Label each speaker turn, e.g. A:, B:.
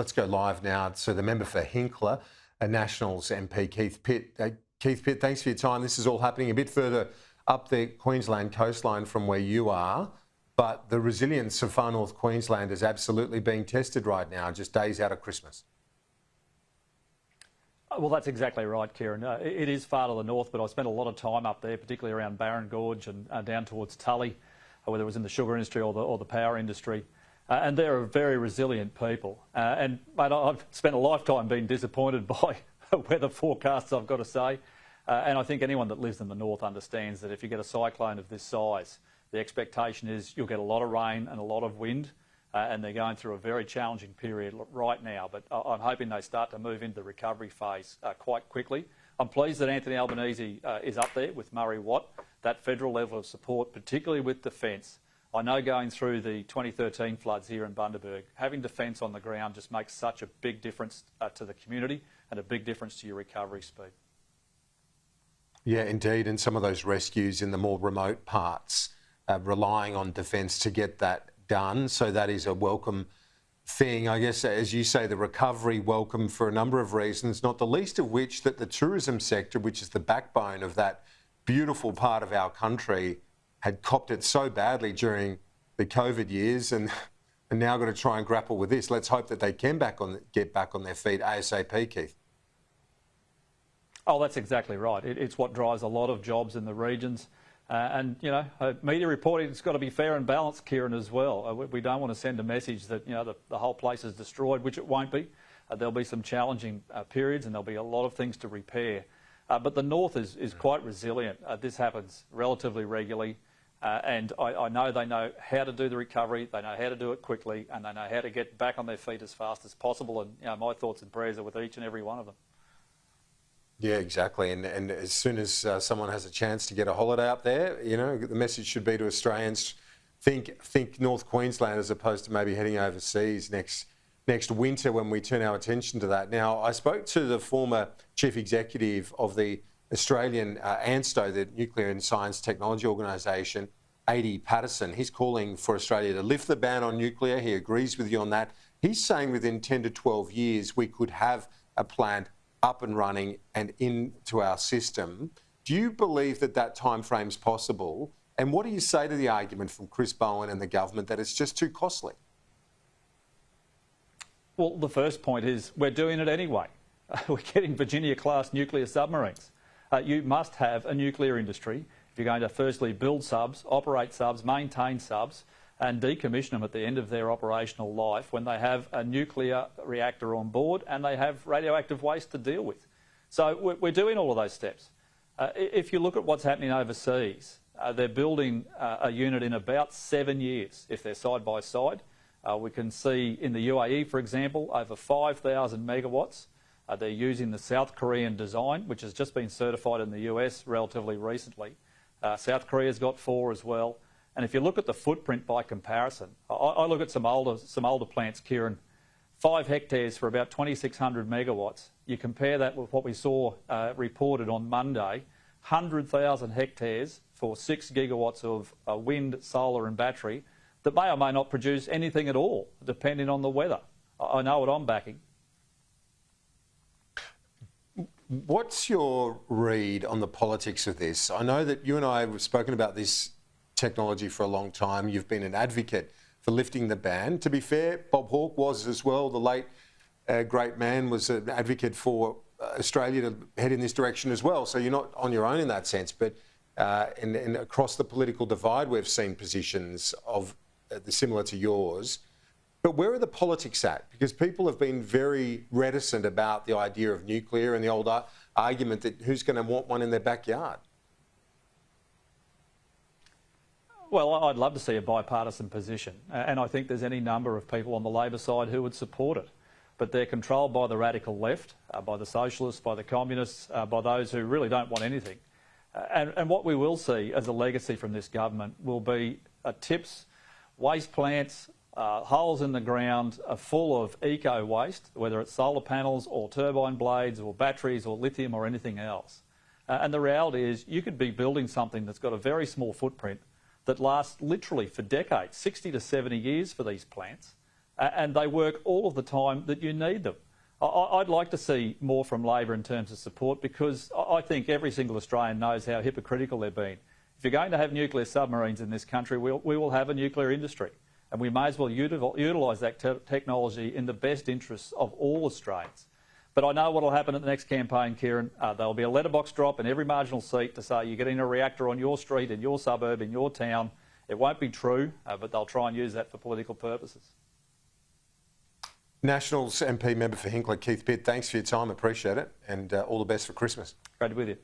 A: Let's go live now to the member for Hinkler, Nationals MP Keith Pitt. Keith Pitt, thanks for your time. This is all happening a bit further up the Queensland coastline from where you are, but the resilience of Far North Queensland is absolutely being tested right now, just days out of Christmas.
B: Well, that's exactly right, Kieran. It is far to the north, but I spent a lot of time up there, particularly around Barron Gorge and down towards Tully, whether it was in the sugar industry or the power industry. And they're a very resilient people. Mate, I've spent a lifetime being disappointed by weather forecasts, I've got to say. And I think anyone that lives in the north understands that if you get a cyclone of this size, the expectation is you'll get a lot of rain and a lot of wind. And they're going through a very challenging period right now. But I'm hoping they start to move into the recovery phase quite quickly. I'm pleased that Anthony Albanese is up there with Murray Watt, that federal level of support, particularly with defence. I know going through the 2013 floods here in Bundaberg, having defence on the ground just makes such a big difference to the community and a big difference to your recovery speed.
A: Yeah, indeed. And some of those rescues in the more remote parts, relying on defence to get that done. So that is a welcome thing. I guess, as you say, the recovery welcome for a number of reasons, not the least of which that the tourism sector, which is the backbone of that beautiful part of our country, had copped it so badly during the COVID years and now got to try and grapple with this. Let's hope that they can get back on their feet ASAP, Keith.
B: Oh, that's exactly right. It's what drives a lot of jobs in the regions. Media reporting has got to be fair and balanced, Kieran, as well. We don't want to send a message that, the whole place is destroyed, which it won't be. There'll be some challenging periods and there'll be a lot of things to repair. But the north is quite resilient. This happens relatively regularly. And I know they know how to do the recovery, they know how to do it quickly, and they know how to get back on their feet as fast as possible. And my thoughts and prayers are with each and every one of them.
A: Yeah, exactly. And as soon as someone has a chance to get a holiday up there, the message should be to Australians, think North Queensland as opposed to maybe heading overseas next winter when we turn our attention to that. Now, I spoke to the former chief executive of the Australian ANSTO, the Nuclear and Science Technology Organisation, A.D. Patterson. He's calling for Australia to lift the ban on nuclear. He agrees with you on that. He's saying within 10 to 12 years we could have a plant up and running and into our system. Do you believe that time frame's possible? And what do you say to the argument from Chris Bowen and the government that it's just too costly?
B: Well, the first point is we're doing it anyway. We're getting Virginia-class nuclear submarines. You must have a nuclear industry if you're going to firstly build subs, operate subs, maintain subs and decommission them at the end of their operational life when they have a nuclear reactor on board and they have radioactive waste to deal with. So we're doing all of those steps. If you look at what's happening overseas, they're building a unit in about 7 years if they're side by side. We can see in the UAE, for example, over 5,000 megawatts. They're using the South Korean design, which has just been certified in the US relatively recently. South Korea's got 4 as well. And if you look at the footprint by comparison, I look at some older plants, Kieran, 5 hectares for about 2,600 megawatts. You compare that with what we saw reported on Monday, 100,000 hectares for 6 gigawatts of wind, solar and battery that may or may not produce anything at all, depending on the weather. I know what I'm backing.
A: What's your read on the politics of this? I know that you and I have spoken about this technology for a long time. You've been an advocate for lifting the ban. To be fair, Bob Hawke was as well. The late great man was an advocate for Australia to head in this direction as well. So you're not on your own in that sense. But and across the political divide, we've seen positions of similar to yours. But where are the politics at? Because people have been very reticent about the idea of nuclear and the old argument that who's going to want one in their backyard?
B: Well, I'd love to see a bipartisan position, and I think there's any number of people on the Labor side who would support it. But they're controlled by the radical left, by the socialists, by the communists, by those who really don't want anything. And what we will see as a legacy from this government will be tips, waste plants, holes in the ground are full of eco-waste, whether it's solar panels or turbine blades or batteries or lithium or anything else. And the reality is you could be building something that's got a very small footprint that lasts literally for decades, 60 to 70 years for these plants, and they work all of the time that you need them. I'd like to see more from Labor in terms of support, because I think every single Australian knows how hypocritical they're being. If you're going to have nuclear submarines in this country, we will have a nuclear industry, and we may as well utilise that technology in the best interests of all Australians. But I know what will happen at the next campaign, Kieran. There'll be a letterbox drop in every marginal seat to say you're getting a reactor on your street, in your suburb, in your town. It won't be true, but they'll try and use that for political purposes.
A: Nationals MP member for Hinckley, Keith Pitt, thanks for your time, appreciate it, and all the best for Christmas.
B: Great to be with you.